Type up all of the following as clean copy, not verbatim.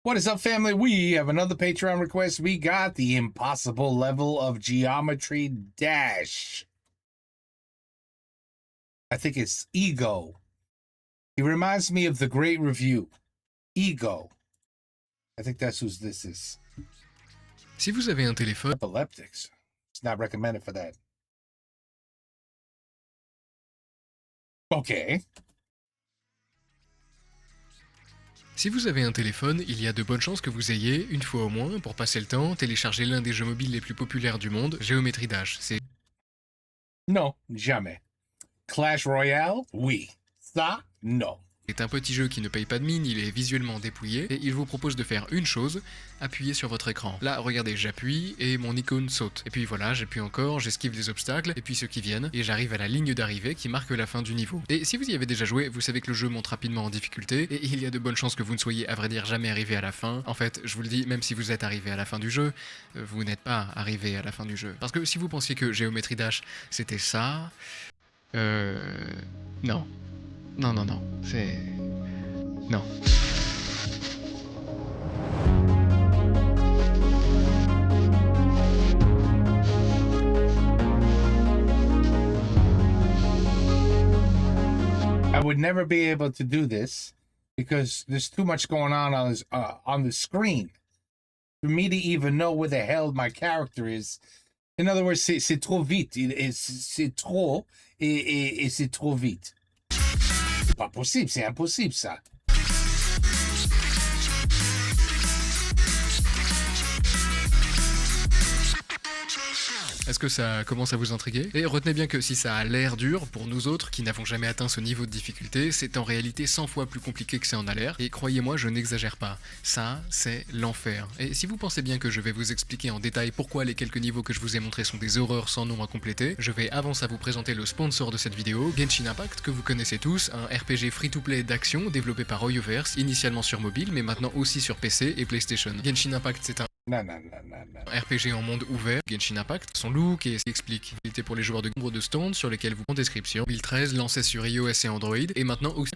What is up, family? We have another Patreon request. We got the impossible level of Geometry Dash. I think it's Ego. He reminds me of the Great Review. Ego. I think that's who this is. Si vous avez un téléphone, Epileptics. It's not recommended for that. Okay. Si vous avez un téléphone, il y a de bonnes chances que vous ayez, une fois au moins, pour passer le temps, téléchargé l'un des jeux mobiles les plus populaires du monde, Geometry Dash. C'est Non, jamais. Clash Royale? Oui. Ça? Non. un petit jeu qui ne paye pas de mine, il est visuellement dépouillé, et il vous propose de faire une chose, appuyer sur votre écran. Là, regardez, j'appuie, et mon icône saute. Et puis voilà, j'appuie encore, j'esquive les obstacles, et puis ceux qui viennent, et j'arrive à la ligne d'arrivée qui marque la fin du niveau. Et si vous y avez déjà joué, vous savez que le jeu monte rapidement en difficulté, et il y a de bonnes chances que vous ne soyez, à vrai dire, jamais arrivé à la fin. En fait, je vous le dis, même si vous êtes arrivé à la fin du jeu, vous n'êtes pas arrivé à la fin du jeu. Parce que si vous pensiez que Geometry Dash, c'était ça... Non. Non, c'est... Non. I would never be able to do this because there's too much going on the screen for me to even know where the hell my character is. In other words, c'est trop vite. C'est trop et c'est trop vite. C'est pas possible, c'est impossible ça. Est-ce que ça commence à vous intriguer? Et retenez bien que si ça a l'air dur, pour nous autres qui n'avons jamais atteint ce niveau de difficulté, c'est en réalité 100 fois plus compliqué que ça en a l'air, et croyez-moi, je n'exagère pas. Ça, c'est l'enfer. Et si vous pensez bien que je vais vous expliquer en détail pourquoi les quelques niveaux que je vous ai montrés sont des horreurs sans nom à compléter, je vais avant ça vous présenter le sponsor de cette vidéo, Genshin Impact, que vous connaissez tous, un RPG free-to-play d'action développé par Hoyoverse, initialement sur mobile, mais maintenant aussi sur PC et PlayStation. Genshin Impact, c'est un Non. RPG en monde ouvert, Genshin Impact, son look et explique. Il était pour les joueurs de nombre de stands sur lesquels vous en description. 2013 lancé sur iOS et Android, et maintenant aussi.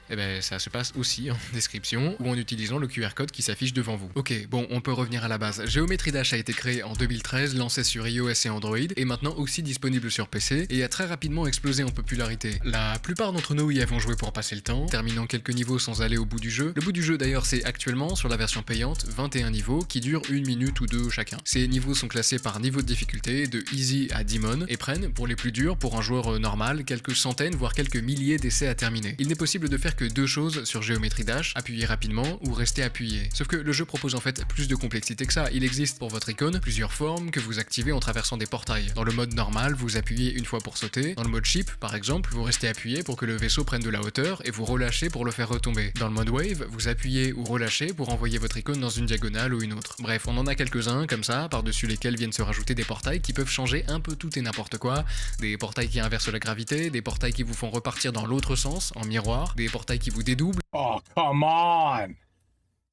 Eh ben ça se passe aussi en description ou en utilisant le QR code qui s'affiche devant vous. Ok, bon, on peut revenir à la base. Geometry Dash a été créé en 2013, lancé sur iOS et Android, et maintenant aussi disponible sur PC, et a très rapidement explosé en popularité. La plupart d'entre nous y avons joué pour passer le temps, terminant quelques niveaux sans aller au bout du jeu. Le bout du jeu d'ailleurs c'est actuellement, sur la version payante, 21 niveaux qui durent 1 minute ou 2 chacun. Ces niveaux sont classés par niveau de difficulté, de Easy à Demon, et prennent, pour les plus durs, pour un joueur normal, quelques centaines voire quelques milliers d'essais à terminer. Il n'est possible de faire que deux choses sur Geometry Dash, appuyer rapidement ou rester appuyé. Sauf que le jeu propose en fait plus de complexité que ça. Il existe pour votre icône plusieurs formes que vous activez en traversant des portails. Dans le mode normal, vous appuyez une fois pour sauter. Dans le mode ship, par exemple, vous restez appuyé pour que le vaisseau prenne de la hauteur et vous relâchez pour le faire retomber. Dans le mode wave, vous appuyez ou relâchez pour envoyer votre icône dans une diagonale ou une autre. Bref, on en a quelques-uns comme ça, par-dessus lesquels viennent se rajouter des portails qui peuvent changer un peu tout et n'importe quoi. Des portails qui inversent la gravité, des portails qui vous font repartir dans l'autre sens, en miroir, des portails qui vous dédoublent. Oh, come on!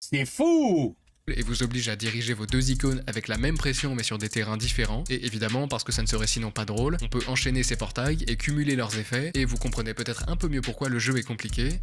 C'est fou! Et vous oblige à diriger vos deux icônes avec la même pression mais sur des terrains différents, et évidemment parce que ça ne serait sinon pas drôle, on peut enchaîner ces portails et cumuler leurs effets, et vous comprenez peut-être un peu mieux pourquoi le jeu est compliqué,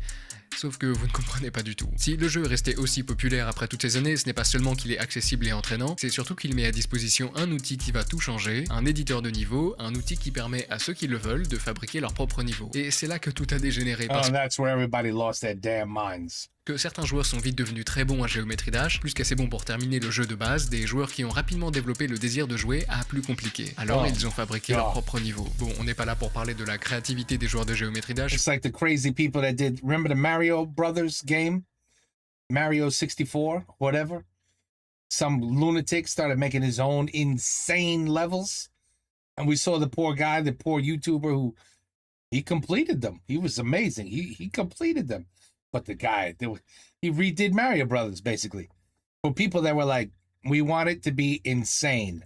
sauf que vous ne comprenez pas du tout. Si le jeu est resté aussi populaire après toutes ces années, ce n'est pas seulement qu'il est accessible et entraînant, c'est surtout qu'il met à disposition un outil qui va tout changer, un éditeur de niveau, un outil qui permet à ceux qui le veulent de fabriquer leur propre niveau. Et c'est là que tout a dégénéré, parce that's where everybody lost their damn minds. que certains joueurs sont vite devenus très bons à Geometry Dash, plus qu'assez bons pour terminer le jeu de base, des joueurs qui ont rapidement développé le désir de jouer à plus compliqué. Alors ils ont fabriqué leur propre niveau. Bon, on n'est pas là pour parler de la créativité des joueurs de Geometry Dash. It's like the crazy people that did, remember the Mario Brothers game? Mario 64, whatever? Some lunatic started making his own insane levels. And we saw the poor guy, the poor YouTuber who, he completed them. He was amazing. He completed them. But the guy, he redid Mario Brothers, basically. For people that were like, we want it to be insane.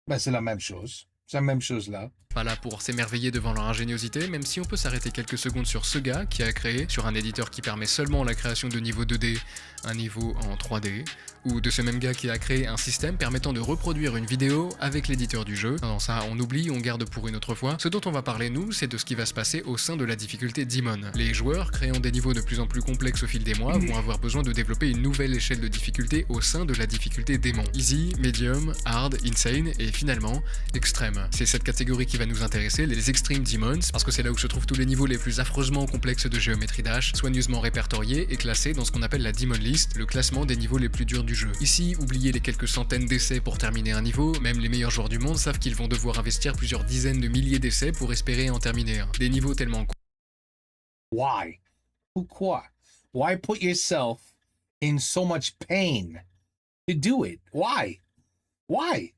Ben, c'est la même chose. C'est la même chose là. pas là pour s'émerveiller devant leur ingéniosité, même si on peut s'arrêter quelques secondes sur ce gars qui a créé, sur un éditeur qui permet seulement la création de niveaux 2D, un niveau en 3D, ou de ce même gars qui a créé un système permettant de reproduire une vidéo avec l'éditeur du jeu. Non, ça on oublie, on garde pour une autre fois. Ce dont on va parler nous, c'est de ce qui va se passer au sein de la difficulté Demon. Les joueurs, créant des niveaux de plus en plus complexes au fil des mois, vont avoir besoin de développer une nouvelle échelle de difficulté au sein de la difficulté démon. Easy, medium, hard, insane et finalement extrême. C'est cette catégorie qui va nous intéresser, les Extreme Demons, parce que c'est là où se trouvent tous les niveaux les plus affreusement complexes de Geometry Dash, soigneusement répertoriés et classés dans ce qu'on appelle la Demon List, le classement des niveaux les plus durs du jeu. Ici, oubliez les quelques centaines d'essais pour terminer un niveau, même les meilleurs joueurs du monde savent qu'ils vont devoir investir plusieurs dizaines de milliers d'essais pour espérer en terminer un. Des niveaux tellement Why? Pourquoi? Why put yourself in so much pain to do it? Why? Why?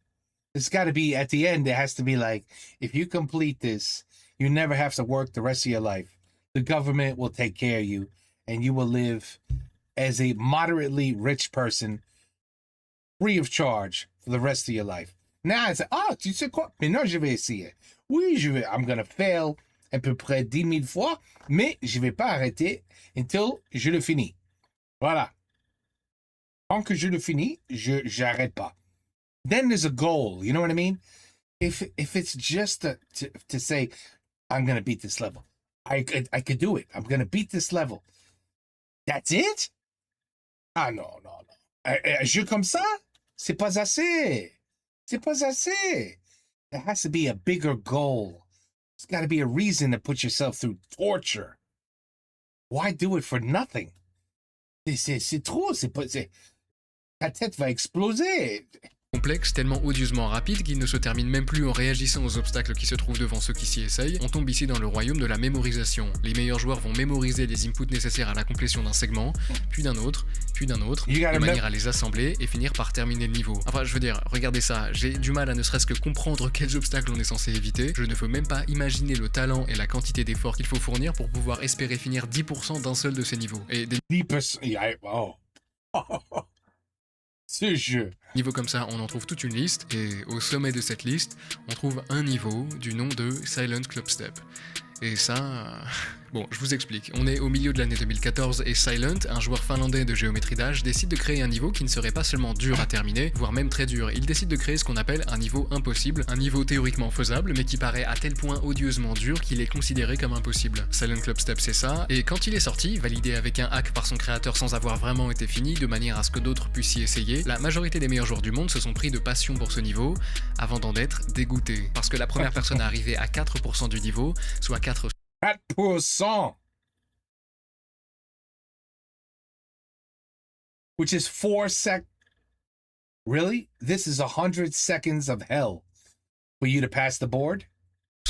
It's got to be, at the end, it has to be like, if you complete this, you never have to work the rest of your life. The government will take care of you, and you will live as a moderately rich person, free of charge for the rest of your life. Now, it's like, ah, tu sais quoi? Maintenant, je vais essayer. Oui, I'm going to fail à peu près 10 000 fois, mais je vais pas arrêter until je le finis. Voilà. Tant que je le finis, j'arrête pas. Then there's a goal, you know what I mean? If it's just to say, I'm going to beat this level. I could do it. I'm going to beat this level. That's it? Ah non. Un jeu comme ça, c'est pas assez. C'est pas assez. There has to be a bigger goal. There's got to be a reason to put yourself through torture. Why do it for nothing? C'est trop. Ta tête va exploser. Complexe, tellement odieusement rapide qu'il ne se termine même plus en réagissant aux obstacles qui se trouvent devant ceux qui s'y essayent. On tombe ici dans le royaume de la mémorisation. Les meilleurs joueurs vont mémoriser les inputs nécessaires à la complétion d'un segment, puis d'un autre, de manière à les assembler et finir par terminer le niveau. Enfin, je veux dire, regardez ça, j'ai du mal à ne serait-ce que comprendre quels obstacles on est censé éviter. Je ne peux même pas imaginer le talent et la quantité d'efforts qu'il faut fournir pour pouvoir espérer finir 10% d'un seul de ces niveaux. Et des 10%, oh. Ce jeu. Niveaux comme ça, on en trouve toute une liste, et au sommet de cette liste, on trouve un niveau du nom de Silent Clubstep. Et ça... Bon, je vous explique. On est au milieu de l'année 2014 et Silent, un joueur finlandais de Geometry Dash, décide de créer un niveau qui ne serait pas seulement dur à terminer, voire même très dur. Il décide de créer ce qu'on appelle un niveau impossible, un niveau théoriquement faisable, mais qui paraît à tel point odieusement dur qu'il est considéré comme impossible. Silent Clubstep, c'est ça, et quand il est sorti, validé avec un hack par son créateur sans avoir vraiment été fini, de manière à ce que d'autres puissent y essayer, la majorité des meilleurs joueurs du monde se sont pris de passion pour ce niveau, avant d'en être dégoûtés. Parce que la première personne à arriver à 4% du niveau, soit 4%. Which is 4 sec. Really? This is 100 seconds of hell for you to pass the board?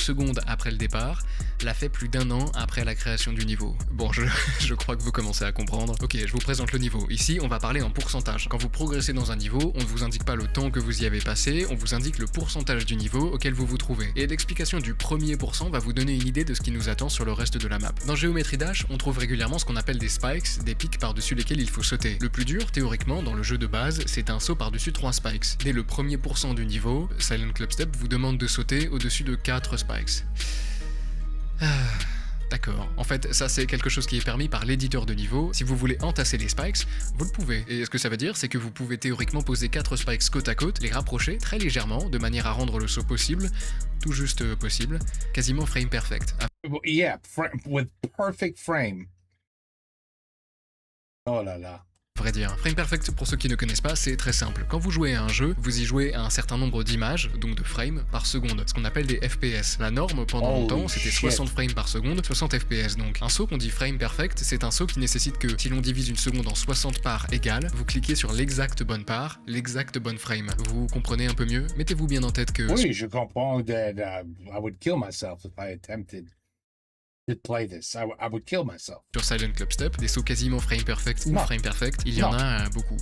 secondes après le départ, l'a fait plus d'1 an après la création du niveau. Bon, je crois que vous commencez à comprendre. Ok, je vous présente le niveau. Ici, on va parler en pourcentage. Quand vous progressez dans un niveau, on ne vous indique pas le temps que vous y avez passé, on vous indique le pourcentage du niveau auquel vous vous trouvez. Et l'explication du premier pourcent va vous donner une idée de ce qui nous attend sur le reste de la map. Dans Geometry Dash, on trouve régulièrement ce qu'on appelle des spikes, des pics par-dessus lesquels il faut sauter. Le plus dur, théoriquement, dans le jeu de base, c'est un saut par-dessus 3 spikes. Dès le premier pourcent du niveau, Silent Clubstep vous demande de sauter au-dessus de 4 spikes. D'accord. En fait, ça c'est quelque chose qui est permis par l'éditeur de niveau. Si vous voulez entasser les spikes, vous le pouvez. Et ce que ça veut dire, c'est que vous pouvez théoriquement poser 4 spikes côte à côte, les rapprocher très légèrement, de manière à rendre le saut possible, tout juste possible, quasiment frame perfect. Yeah, with perfect frame. Oh là là. Vrai dire. Frame perfect, pour ceux qui ne connaissent pas, c'est très simple. Quand vous jouez à un jeu, vous y jouez à un certain nombre d'images, donc de frames, par seconde, ce qu'on appelle des FPS. La norme, pendant longtemps, c'était 60 frames par seconde, 60 FPS donc. Un saut qu'on dit frame perfect, c'est un saut qui nécessite que, si l'on divise une seconde en 60 parts égales, vous cliquez sur l'exacte bonne part, l'exacte bonne frame. Vous comprenez un peu mieux? Mettez-vous bien en tête que... Oui, je comprends that I would kill myself if I attempted to play this. I would kill myself. Sur Silent Clubstep, des sauts quasiment frame perfect ou frame perfect, il y en a beaucoup.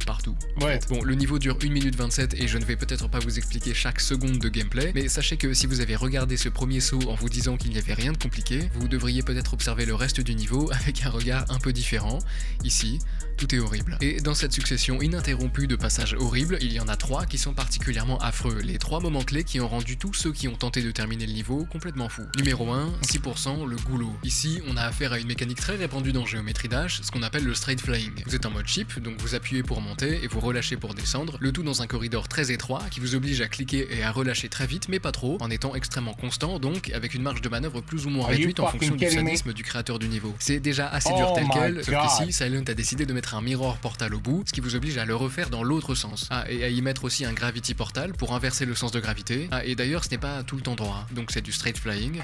partout. En Ouais. fait. Bon, le niveau dure 1 minute 27 et je ne vais peut-être pas vous expliquer chaque seconde de gameplay, mais sachez que si vous avez regardé ce premier saut en vous disant qu'il n'y avait rien de compliqué, vous devriez peut-être observer le reste du niveau avec un regard un peu différent. Ici, tout est horrible. Et dans cette succession ininterrompue de passages horribles, il y en a 3 qui sont particulièrement affreux. Les 3 moments clés qui ont rendu tous ceux qui ont tenté de terminer le niveau complètement fous. Numéro 1, 6%, le goulot. Ici, on a affaire à une mécanique très répandue dans Geometry Dash, ce qu'on appelle le straight flying. Vous êtes en mode chip, donc vous appuyez pour monter et vous relâchez pour descendre, le tout dans un corridor très étroit qui vous oblige à cliquer et à relâcher très vite, mais pas trop, en étant extrêmement constant, donc avec une marge de manœuvre plus ou moins réduite en fonction du sadisme du créateur du niveau. C'est déjà assez dur tel quel, sauf qu'ici, Silent a décidé de mettre un mirror portal au bout, ce qui vous oblige à le refaire dans l'autre sens. Ah, et à y mettre aussi un gravity portal pour inverser le sens de gravité. Ah, et d'ailleurs, ce n'est pas tout le temps droit, donc c'est du straight flying,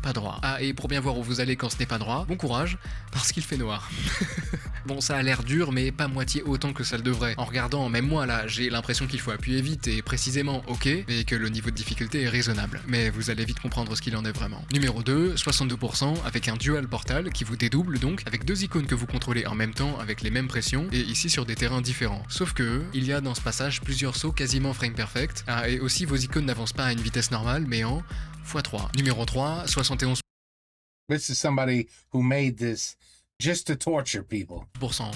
pas droit. Ah, et pour bien voir où vous allez quand ce n'est pas droit, bon courage, parce qu'il fait noir. Bon, ça a l'air dur, mais pas moitié autant que ça le devrait. En regardant, même moi là, j'ai l'impression qu'il faut appuyer vite et précisément ok, et que le niveau de difficulté est raisonnable. Mais vous allez vite comprendre ce qu'il en est vraiment. Numéro 2, 62%, avec un dual portal qui vous dédouble donc, avec 2 icônes que vous contrôlez en même temps avec les mêmes pressions, et ici sur des terrains différents. Sauf que, il y a dans ce passage plusieurs sauts quasiment frame perfect, ah, et aussi vos icônes n'avancent pas à une vitesse normale, mais en x3. Numéro 3, 71%. This is somebody who made this just to torture people.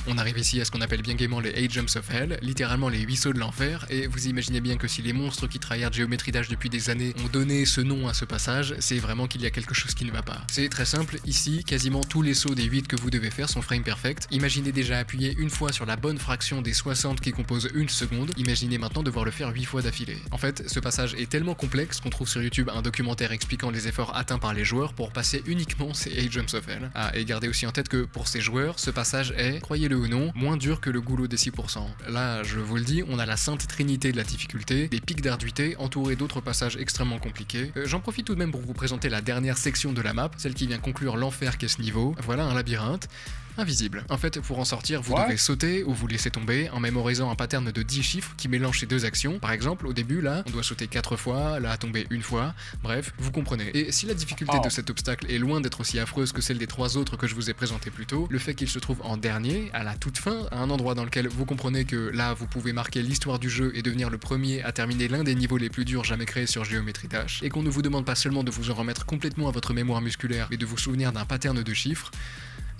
On arrive ici à ce qu'on appelle bien gaiement les 8 Jumps of Hell, littéralement les 8 sauts de l'enfer, et vous imaginez bien que si les monstres qui tryhard Geometry Dash depuis des années ont donné ce nom à ce passage, c'est vraiment qu'il y a quelque chose qui ne va pas. C'est très simple, ici, quasiment tous les sauts des 8 que vous devez faire sont frame perfect. Imaginez déjà appuyer une fois sur la bonne fraction des 60 qui composent une seconde, imaginez maintenant devoir le faire 8 fois d'affilée. En fait, ce passage est tellement complexe qu'on trouve sur YouTube un documentaire expliquant les efforts atteints par les joueurs pour passer uniquement ces 8 Jumps of Hell. Ah, et gardez aussi en tête que pour ces joueurs, ce passage est, croyez-le ou non, moins dur que le goulot des 6%. Là, je vous le dis, on a la sainte trinité de la difficulté, des pics d'arduité entourés d'autres passages extrêmement compliqués. J'en profite tout de même pour vous présenter la dernière section de la map, celle qui vient conclure l'enfer qu'est ce niveau. Voilà un labyrinthe invisible. En fait, pour en sortir, vous devez sauter ou vous laisser tomber en mémorisant un pattern de 10 chiffres qui mélange ces deux actions. Par exemple, au début, là, on doit sauter 4 fois, là, tomber une fois. Bref, vous comprenez. Et si la difficulté de cet obstacle est loin d'être aussi affreuse que celle des 3 autres que je vous ai présentés plus tôt, le fait qu'il se trouve en dernier, à la toute fin, à un endroit dans lequel vous comprenez que là, vous pouvez marquer l'histoire du jeu et devenir le premier à terminer l'un des niveaux les plus durs jamais créés sur Geometry Dash, et qu'on ne vous demande pas seulement de vous en remettre complètement à votre mémoire musculaire, mais de vous souvenir d'un pattern de chiffres,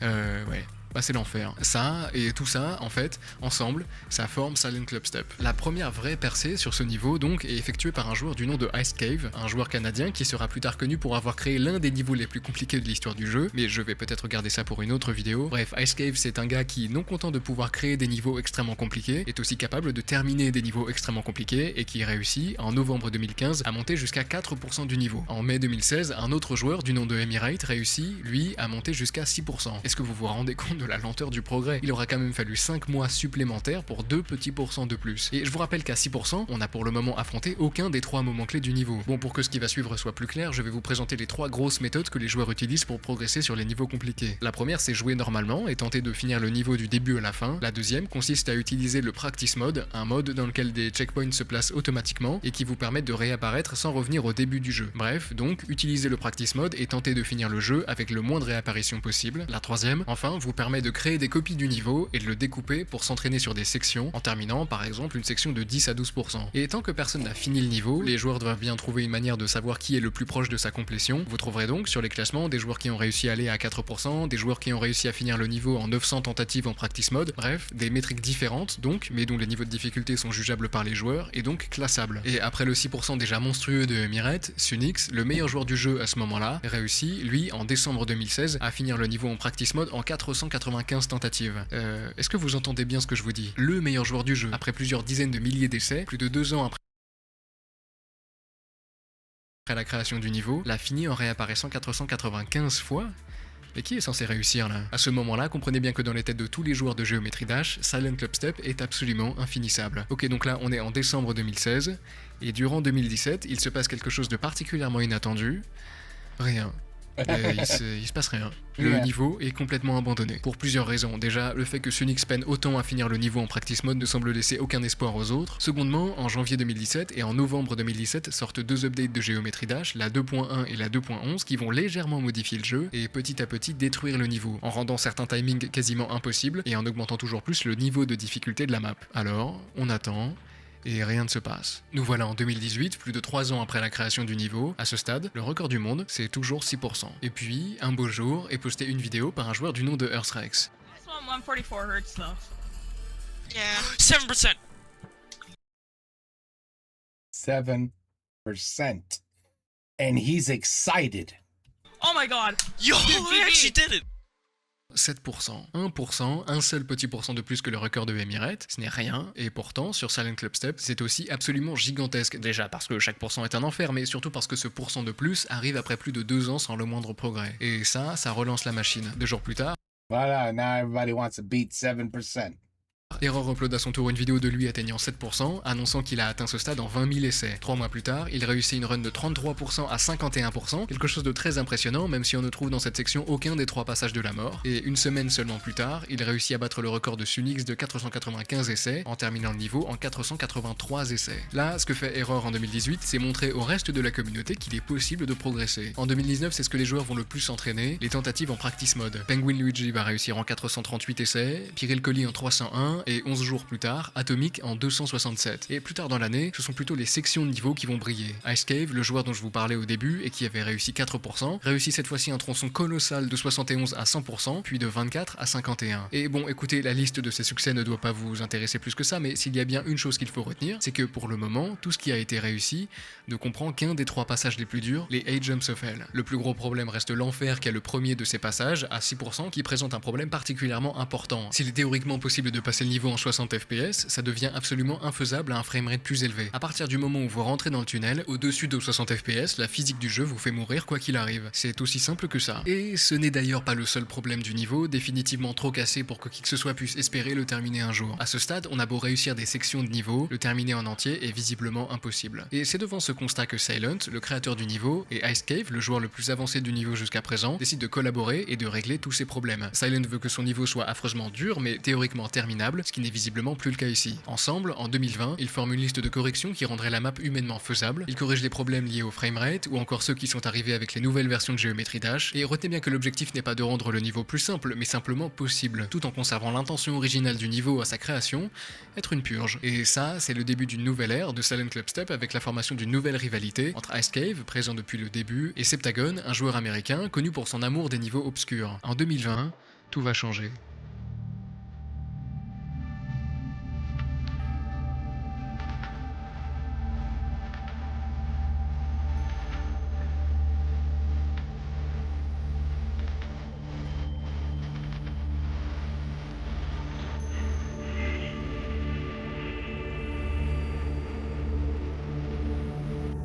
ouais. Bah c'est l'enfer. Ça et tout ça, en fait, ensemble, ça forme Silent Club Step. La première vraie percée sur ce niveau, donc, est effectuée par un joueur du nom de Ice Cave, un joueur canadien qui sera plus tard connu pour avoir créé l'un des niveaux les plus compliqués de l'histoire du jeu, mais je vais peut-être garder ça pour une autre vidéo. Bref, Ice Cave, c'est un gars qui, non content de pouvoir créer des niveaux extrêmement compliqués, est aussi capable de terminer des niveaux extrêmement compliqués et qui réussit, en novembre 2015, à monter jusqu'à 4% du niveau. En mai 2016, un autre joueur du nom de Emirate réussit, lui, à monter jusqu'à 6%. Est-ce que vous vous rendez compte de la lenteur du progrès? Il aura quand même fallu 5 mois supplémentaires pour 2 petits pourcents de plus. Et je vous rappelle qu'à 6%, on n'a pour le moment affronté aucun des 3 moments clés du niveau. Bon, pour que ce qui va suivre soit plus clair, je vais vous présenter les 3 grosses méthodes que les joueurs utilisent pour progresser sur les niveaux compliqués. La première, c'est jouer normalement et tenter de finir le niveau du début à la fin. La deuxième consiste à utiliser le Practice Mode, un mode dans lequel des checkpoints se placent automatiquement et qui vous permettent de réapparaître sans revenir au début du jeu. Bref, donc, utilisez le Practice Mode et tentez de finir le jeu avec le moins de réapparitions possible. La troisième, enfin, vous permet de créer des copies du niveau et de le découper pour s'entraîner sur des sections en terminant par exemple une section de 10 à 12%. Et tant que personne n'a fini le niveau, les joueurs doivent bien trouver une manière de savoir qui est le plus proche de sa complétion. Vous trouverez donc sur les classements des joueurs qui ont réussi à aller à 4%, des joueurs qui ont réussi à finir le niveau en 900 tentatives en practice mode, bref, des métriques différentes donc, mais dont les niveaux de difficulté sont jugeables par les joueurs et donc classables. Et après le 6% déjà monstrueux de Mirette, Sunix, le meilleur joueur du jeu à ce moment-là, réussit, lui, en décembre 2016, à finir le niveau en practice mode en 495 tentatives. Est-ce que vous entendez bien ce que je vous dis? Le meilleur joueur du jeu, après plusieurs dizaines de milliers d'essais, plus de 2 ans après la création du niveau, l'a fini en réapparaissant 495 fois. Mais qui est censé réussir là? À ce moment-là, comprenez bien que dans les têtes de tous les joueurs de Geometry Dash, Silent Club Step est absolument infinissable. Ok, donc là on est en décembre 2016, et durant 2017, il se passe quelque chose de particulièrement inattendu. Rien. Et il se passe rien. Le Yeah. niveau est complètement abandonné. Pour plusieurs raisons. Déjà, le fait que Sunix peine autant à finir le niveau en practice mode ne semble laisser aucun espoir aux autres. Secondement, en janvier 2017 et en novembre 2017 sortent deux updates de Geometry Dash, la 2.1 et la 2.11, qui vont légèrement modifier le jeu et petit à petit détruire le niveau, en rendant certains timings quasiment impossibles et en augmentant toujours plus le niveau de difficulté de la map. Alors, on attend, et rien ne se passe. Nous voilà en 2018, plus de 3 ans après la création du niveau. À ce stade, le record du monde, c'est toujours 6%. Et puis, un beau jour, est postée une vidéo par un joueur du nom de Earthrex. This one 144 hertz though. Yeah. 7%. 7%. And he's excited. Oh my god! Yo, Dude, we actually did it. 7%. 1%, un seul petit pourcent de plus que le record de Emirate, ce n'est rien, et pourtant, sur Silent Club Step, c'est aussi absolument gigantesque. Déjà parce que chaque pourcent est un enfer, mais surtout parce que ce pourcent de plus arrive après plus de 2 ans sans le moindre progrès. Et ça relance la machine. 2 jours plus tard, Voilà, now everybody wants to beat 7%. Error upload à son tour une vidéo de lui atteignant 7%, annonçant qu'il a atteint ce stade en 20 000 essais. 3 mois plus tard, il réussit une run de 33% à 51%, quelque chose de très impressionnant, même si on ne trouve dans cette section aucun des 3 passages de la mort. Et une semaine seulement plus tard, il réussit à battre le record de Sunix de 495 essais, en terminant le niveau en 483 essais. Là, ce que fait Error en 2018, c'est montrer au reste de la communauté qu'il est possible de progresser. En 2019, c'est ce que les joueurs vont le plus s'entraîner, les tentatives en practice mode. Penguin Luigi va réussir en 438 essais, Pyrrhil Collie en 301, et 11 jours plus tard, Atomic en 267. Et plus tard dans l'année, ce sont plutôt les sections de niveau qui vont briller. Ice Cave, le joueur dont je vous parlais au début et qui avait réussi 4%, réussit cette fois-ci un tronçon colossal de 71 à 100%, puis de 24 à 51. Et bon, écoutez, la liste de ces succès ne doit pas vous intéresser plus que ça, mais s'il y a bien une chose qu'il faut retenir, c'est que pour le moment, tout ce qui a été réussi ne comprend qu'un des 3 passages les plus durs, les 8 Jumps of Hell. Le plus gros problème reste l'enfer qui est le premier de ces passages, à 6%, qui présente un problème particulièrement important. S'il est théoriquement possible de passer le niveau en 60 FPS, ça devient absolument infaisable à un framerate plus élevé. À partir du moment où vous rentrez dans le tunnel, au-dessus de 60 FPS, la physique du jeu vous fait mourir quoi qu'il arrive. C'est aussi simple que ça. Et ce n'est d'ailleurs pas le seul problème du niveau, définitivement trop cassé pour que qui que ce soit puisse espérer le terminer un jour. À ce stade, on a beau réussir des sections de niveau, le terminer en entier est visiblement impossible. Et c'est devant ce constat que Silent, le créateur du niveau, et Ice Cave, le joueur le plus avancé du niveau jusqu'à présent, décident de collaborer et de régler tous ces problèmes. Silent veut que son niveau soit affreusement dur, mais théoriquement terminable, ce qui n'est visiblement plus le cas ici. Ensemble, en 2020, ils forment une liste de corrections qui rendrait la map humainement faisable, ils corrigent les problèmes liés au framerate, ou encore ceux qui sont arrivés avec les nouvelles versions de Geometry Dash, et retenez bien que l'objectif n'est pas de rendre le niveau plus simple, mais simplement possible, tout en conservant l'intention originale du niveau à sa création, être une purge. Et ça, c'est le début d'une nouvelle ère de Silent Club Step avec la formation d'une nouvelle rivalité entre Ice Cave, présent depuis le début, et Septagon, un joueur américain connu pour son amour des niveaux obscurs. En 2020, tout va changer.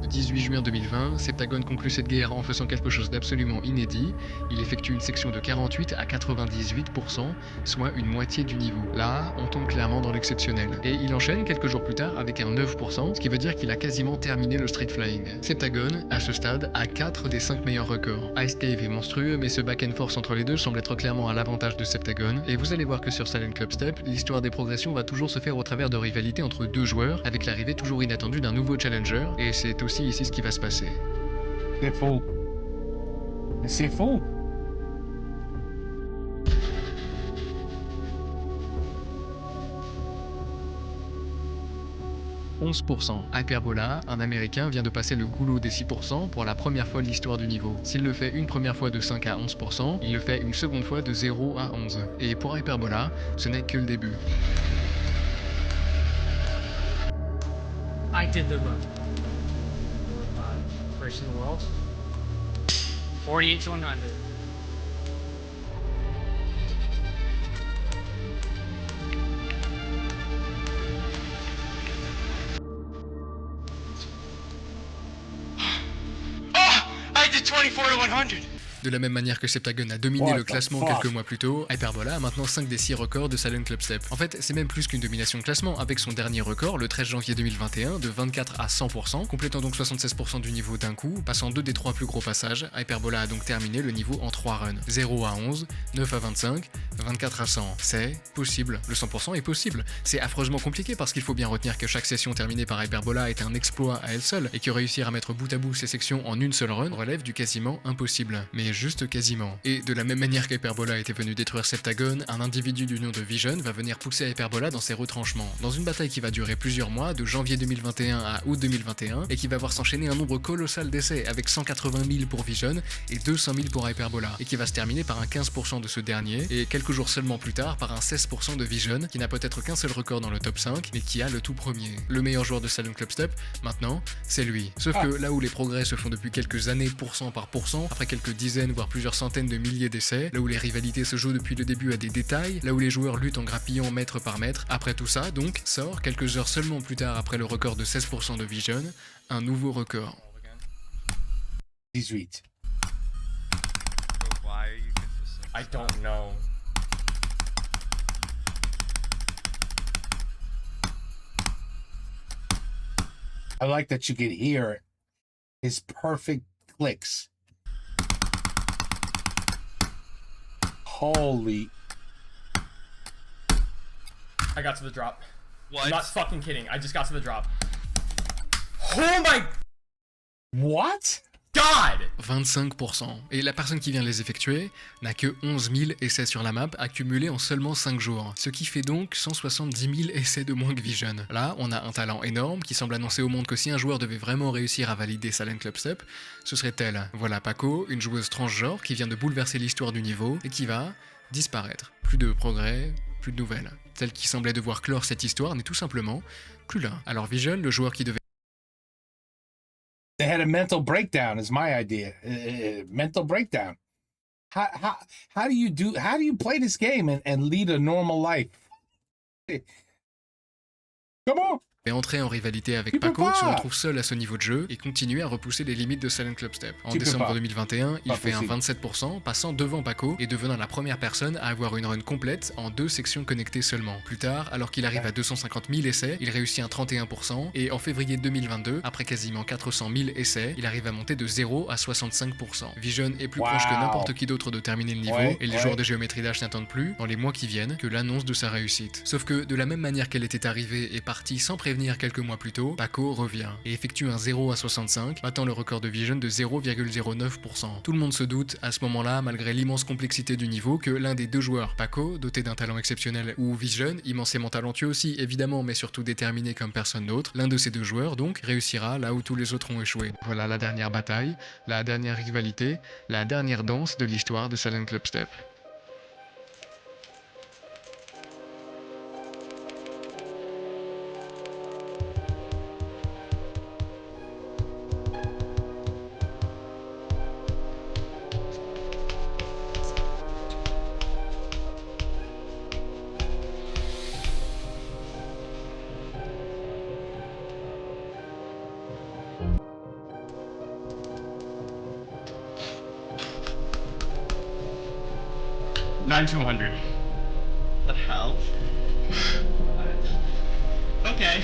Le 18 juin 2020, Septagon conclut cette guerre en faisant quelque chose d'absolument inédit. Il effectue une section de 48 à 98%, soit une moitié du niveau. Là, on tombe clairement dans l'exceptionnel. Et il enchaîne quelques jours plus tard avec un 9%, ce qui veut dire qu'il a quasiment terminé le street flying. Septagon, à ce stade, a 4 des 5 meilleurs records. Ice Cave est monstrueux, mais ce back and forth entre les deux semble être clairement à l'avantage de Septagon. Et vous allez voir que sur Silent Club Step, l'histoire des progressions va toujours se faire au travers de rivalités entre deux joueurs, avec l'arrivée toujours inattendue d'un nouveau challenger, et c'est aussi ici ce qui va se passer. C'est faux. C'est faux. « 11%. Hyperbola, un américain, vient de passer le goulot des 6% pour la première fois de l'histoire du niveau. S'il le fait une première fois de 5 à 11%, il le fait une seconde fois de 0 à 11. Et pour Hyperbola, ce n'est que le début. I did the first in the world. 48 to 100. Oh, I did 24 to 100. De la même manière que Septagon a dominé What le the classement fuck? quelques mois plus tôt, Hyperbola a maintenant 5 des 6 records de Silent Club Step. En fait, c'est même plus qu'une domination de classement, avec son dernier record, le 13 janvier 2021, de 24 à 100%, complétant donc 76% du niveau d'un coup, passant 2 des 3 plus gros passages. Hyperbola a donc terminé le niveau en 3 runs. 0 à 11, 9 à 25, 24 à 100. C'est possible. Le 100% est possible. C'est affreusement compliqué parce qu'il faut bien retenir que chaque session terminée par Hyperbola est un exploit à elle seule, et que réussir à mettre bout à bout ces sections en une seule run relève du quasiment impossible. Mais juste quasiment. Et de la même manière qu'Hyperbola était venu détruire Septagon, un individu du nom de Vision va venir pousser Hyperbola dans ses retranchements, dans une bataille qui va durer plusieurs mois, de janvier 2021 à août 2021, et qui va voir s'enchaîner un nombre colossal d'essais, avec 180 000 pour Vision et 200 000 pour Hyperbola, et qui va se terminer par un 15% de ce dernier, et quelques jours seulement plus tard par un 16% de Vision, qui n'a peut-être qu'un seul record dans le top 5, mais qui a le tout premier. Le meilleur joueur de Silent Club Step, maintenant, c'est lui. Sauf que là où les progrès se font depuis quelques années pourcent par pourcent, après quelques dizaines voire plusieurs centaines de milliers d'essais, là où les rivalités se jouent depuis le début à des détails, là où les joueurs luttent en grappillant mètre par mètre, après tout ça, donc, sort, quelques heures seulement plus tard après le record de 16% de Vision, un nouveau record. 18. Why are you consistent? I don't know. I like that you could hear his perfect clicks. Holy. I got to the drop. What? I'm not fucking kidding. I just got to the drop. Oh my What? god! 25%. Et la personne qui vient les effectuer n'a que 11 000 essais sur la map, accumulés en seulement 5 jours. Ce qui fait donc 170 000 essais de moins que Vision. Là, on a un talent énorme qui semble annoncer au monde que si un joueur devait vraiment réussir à valider Silent Club Step, ce serait elle. Voilà Paco, une joueuse transgenre qui vient de bouleverser l'histoire du niveau et qui va disparaître. Plus de progrès, plus de nouvelles. Celle qui semblait devoir clore cette histoire n'est tout simplement plus là. Alors Vision, le joueur qui devait They had a mental breakdown is my idea. Mental breakdown. How do you play this game and lead a normal life? Come on. est entré en rivalité avec Tu peux Paco, pas. se retrouve seul à ce niveau de jeu et continue à repousser les limites de Silent Club Step. En Tu peux décembre pas. 2021, il Pas fait un possible. 27%, passant devant Paco et devenant la première personne à avoir une run complète en 2 sections connectées seulement. Plus tard, alors qu'il arrive à 250 000 essais, il réussit un 31% et en février 2022, après quasiment 400 000 essais, il arrive à monter de 0 à 65%. Vision est plus proche que Wow. n'importe qui d'autre de terminer le niveau Ouais, et les ouais. joueurs de Géométrie Dash n'attendent plus, dans les mois qui viennent, que l'annonce de sa réussite. Sauf que, de la même manière qu'elle était arrivée et partie sans prévenir quelques mois plus tôt, Paco revient et effectue un 0 à 65, battant le record de Vision de 0,09%. Tout le monde se doute à ce moment-là, malgré l'immense complexité du niveau, que l'un des deux joueurs, Paco, doté d'un talent exceptionnel, ou Vision, immensément talentueux aussi évidemment, mais surtout déterminé comme personne d'autre, l'un de ces deux joueurs donc réussira là où tous les autres ont échoué. Voilà la dernière bataille, la dernière rivalité, la dernière danse de l'histoire de Silent Club Step. $9,200. The hell? Okay.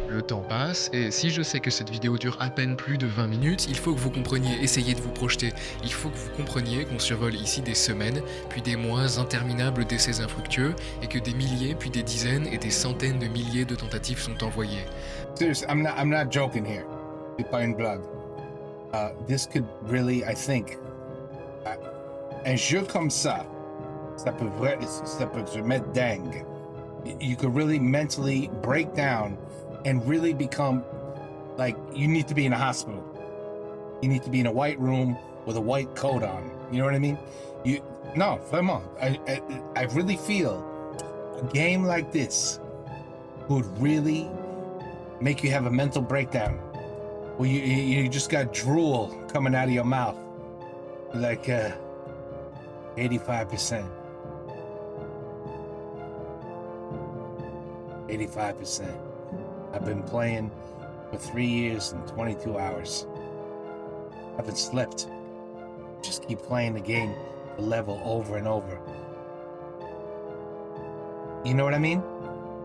Le temps passe, et si je sais que cette vidéo dure à peine plus de 20 minutes, il faut que vous compreniez, essayez de vous projeter, il faut que vous compreniez qu'on survole ici des semaines, puis des mois interminables d'essais infructueux, et que des milliers, puis des dizaines et des centaines de milliers de tentatives sont envoyées. Seriously, I'm not joking here. Pas une blague. This could really, I think, un jeu comme ça, ça peut se mettre dingue. You could really mentally break down and really become like you need to be in a hospital. You need to be in a white room with a white coat on. You know what I mean? No, vraiment. I really feel a game like this would really make you have a mental breakdown. Well, you just got drool coming out of your mouth, like 85%. 85%. I've been playing for 3 years and 22 hours. I haven't slept. just keep playing the game, the level over and over. You know what I mean?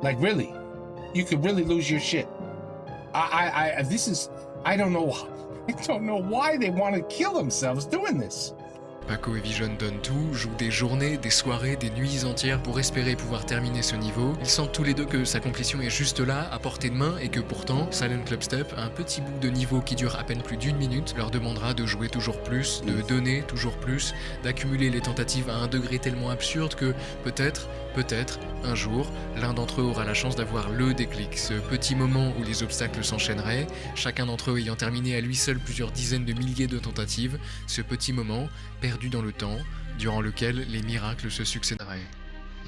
Like, really, you could really lose your shit. I don't know why they want to kill themselves doing this. Paco et Vision donnent tout, jouent des journées, des soirées, des nuits entières pour espérer pouvoir terminer ce niveau. Ils sentent tous les deux que sa complétion est juste là, à portée de main, et que pourtant, Silent Club Step, un petit bout de niveau qui dure à peine plus d'1 minute, leur demandera de jouer toujours plus, de donner toujours plus, d'accumuler les tentatives à un degré tellement absurde que peut-être, un jour, l'un d'entre eux aura la chance d'avoir le déclic, ce petit moment où les obstacles s'enchaîneraient, chacun d'entre eux ayant terminé à lui seul plusieurs dizaines de milliers de tentatives, ce petit moment, perdu dans le temps, durant lequel les miracles se succéderaient.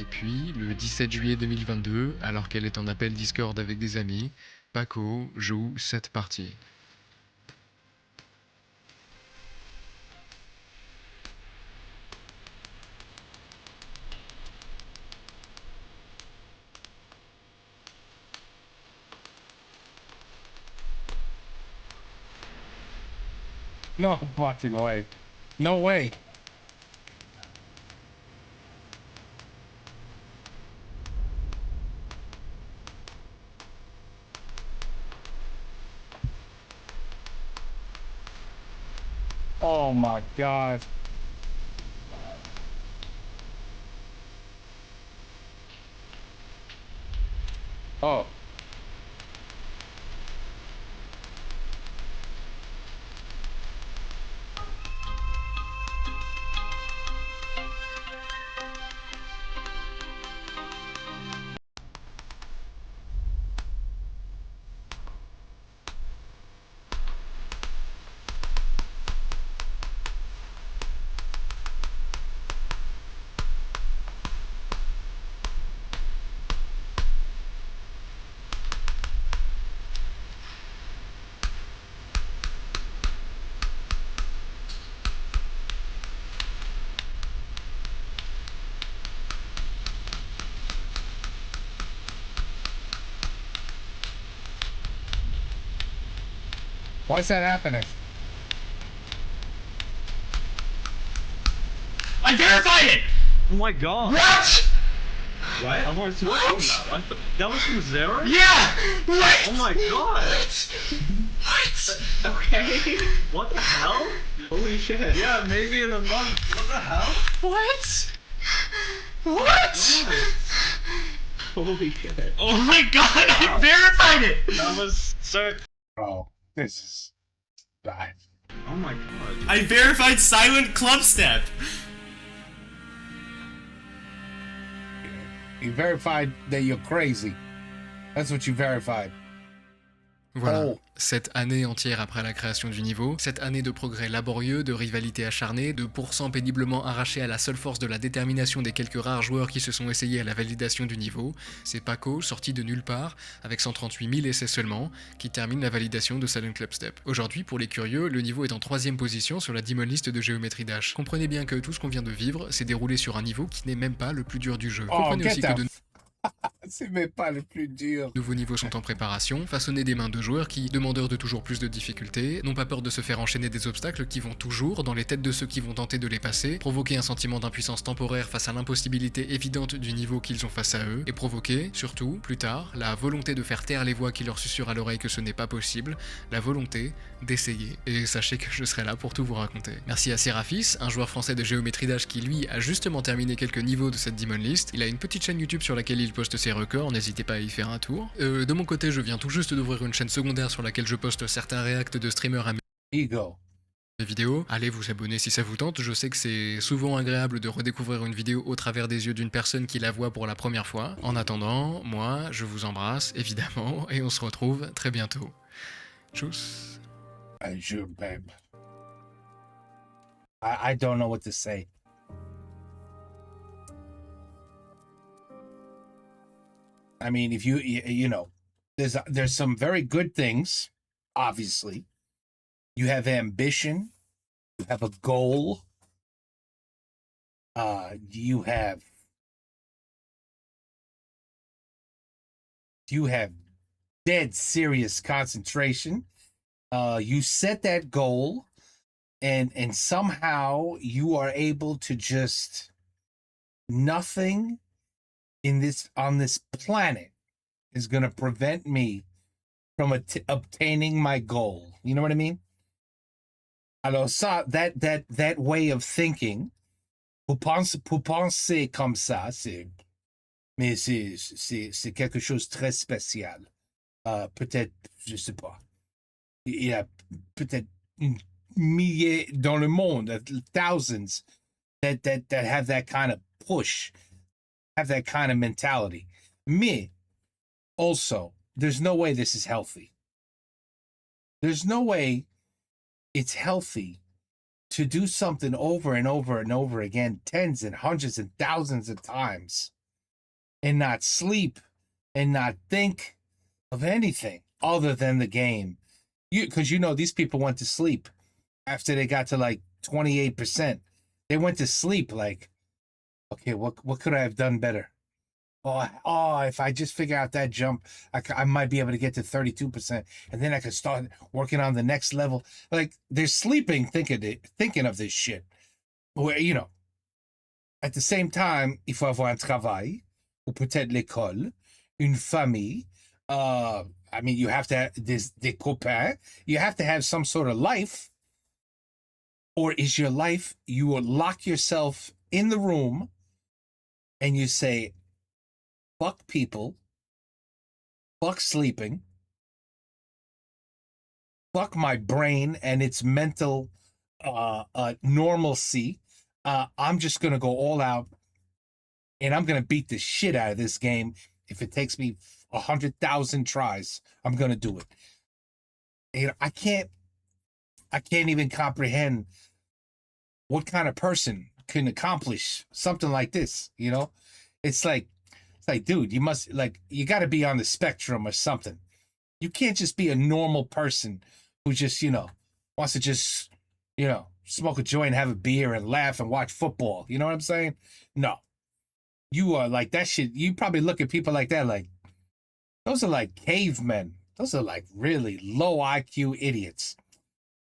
Et puis, le 17 juillet 2022, alors qu'elle est en appel Discord avec des amis, Paco joue cette partie. No fucking way. No way. Oh my god. Oh. Why is that happening? I verified it! Oh my god. What? What? I want to What? That was from Zero? Yeah! What? Oh my god. What? Okay. What the hell? Holy shit. Yeah, maybe in a month. What the hell? What? What? Holy shit. Oh my god, I verified it! That was so. Oh, this is bad. Oh my god. I verified Silent Club Step! You verified that you're crazy. That's what you verified. Voilà, Oh. 7 années entières après la création du niveau, 7 années de progrès laborieux, de rivalité acharnée, de pourcents péniblement arrachés à la seule force de la détermination des quelques rares joueurs qui se sont essayés à la validation du niveau, c'est Paco, sorti de nulle part, avec 138 000 essais seulement, qui termine la validation de Silent Club Step. Aujourd'hui, pour les curieux, le niveau est en 3ème position sur la Demon List de Geometry Dash. Comprenez bien que tout ce qu'on vient de vivre s'est déroulé sur un niveau qui n'est même pas le plus dur du jeu. Oh, Comprenez get aussi que the de C'est même pas le plus dur. nouveaux niveaux sont en préparation, façonnés des mains de joueurs qui, demandeurs de toujours plus de difficultés, n'ont pas peur de se faire enchaîner des obstacles qui vont toujours, dans les têtes de ceux qui vont tenter de les passer, provoquer un sentiment d'impuissance temporaire face à l'impossibilité évidente du niveau qu'ils ont face à eux, et provoquer, surtout, plus tard, la volonté de faire taire les voix qui leur susurrent à l'oreille que ce n'est pas possible, la volonté d'essayer. Et sachez que je serai là pour tout vous raconter. Merci à Seraphis, un joueur français de Geometry Dash qui lui a justement terminé quelques niveaux de cette Demon List. Il a une petite chaîne YouTube sur laquelle il poste ses records, n'hésitez pas à y faire un tour. De mon côté, je viens tout juste d'ouvrir une chaîne secondaire sur laquelle je poste certains reacts de streamers à Ego. mes vidéos. Allez vous abonner si ça vous tente, je sais que c'est souvent agréable de redécouvrir une vidéo au travers des yeux d'une personne qui la voit pour la première fois. En attendant, moi, je vous embrasse, évidemment, et on se retrouve très bientôt. Tchuss. Babe. I don't know what to say. I mean, if you know, there's some very good things, obviously. You have ambition, you have a goal, you have dead serious concentration. You set that goal, and somehow you are able to just nothing in this on this planet is going to prevent me from obtaining my goal. You know what I mean? Alors ça, that way of thinking, pour penser comme ça, mais c'est quelque chose de très spécial. Peut-être, je sais pas. Il y a peut-être une milliers dans le monde, thousands that have that kind of push, have that kind of mentality. Me, also, there's no way this is healthy. There's no way it's healthy to do something over and over and over again, tens and hundreds and thousands of times, and not sleep and not think of anything other than the game. Because these people went to sleep after they got to like 28%. They went to sleep like, okay, what could I have done better? Oh, if I just figure out that jump, I might be able to get to 32%, and then I could start working on the next level. Like, they're sleeping thinking of this shit. Where, at the same time, il faut avoir un travail, ou peut-être l'école, une famille. I mean, you have to have des copains. You have to have some sort of life. Or is your life, you will lock yourself in the room and you say, fuck people, fuck sleeping, fuck my brain and its mental normalcy. I'm just going to go all out and I'm going to beat the shit out of this game. If it takes me 100,000 tries, I'm going to do it. I can't even comprehend what kind of person can accomplish something like this. It's like, dude, you got to be on the spectrum or something. You can't just be a normal person who just, wants to just, smoke a joint, have a beer and laugh and watch football. You know what I'm saying? No. You are like that shit. You probably look at people like that, like, those are like cavemen. Those are like really low IQ idiots.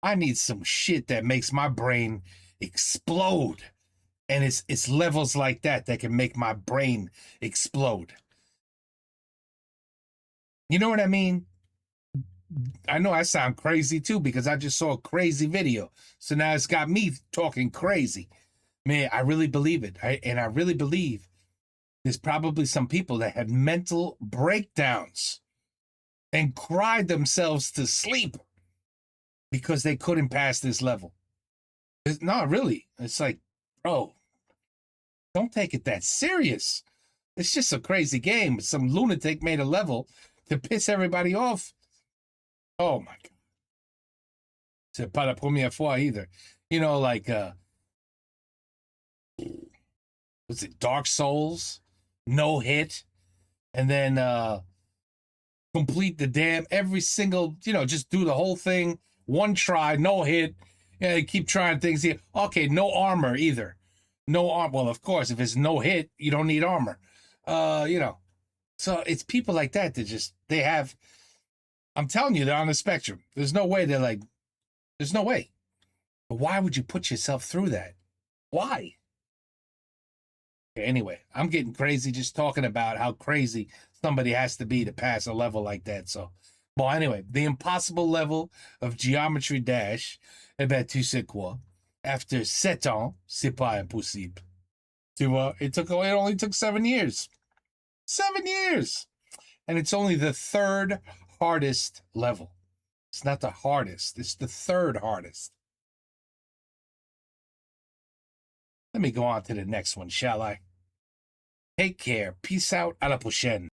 I need some shit that makes my brain explode. And it's levels like that can make my brain explode. You know what I mean? I know I sound crazy too because I just saw a crazy video. So now it's got me talking crazy. Man, I really believe it. I really believe there's probably some people that had mental breakdowns and cried themselves to sleep because they couldn't pass this level. Not really. It's like, bro, don't take it that serious. It's just a crazy game. Some lunatic made a level to piss everybody off. Oh my God. C'est pas la première fois either. Like, was it Dark Souls? No hit. And then complete the damn every single, just do the whole thing. One try, no hit. Yeah, keep trying things here. Okay, no armor either. No armor. Well, of course, if it's no hit, you don't need armor. So it's people like that they have, I'm telling you, they're on the spectrum. There's no way there's no way. But why would you put yourself through that? Why? Anyway, I'm getting crazy just talking about how crazy somebody has to be to pass a level like that. So, well, anyway, the impossible level of Geometry Dash, eh ben, tu sais quoi? After 7 ans, c'est pas impossible. Tu vois, it only took 7 years. 7 years! And it's only the third hardest level. It's not the hardest, it's the third hardest. Let me go on to the next one, shall I? Take care. Peace out. À la prochaine.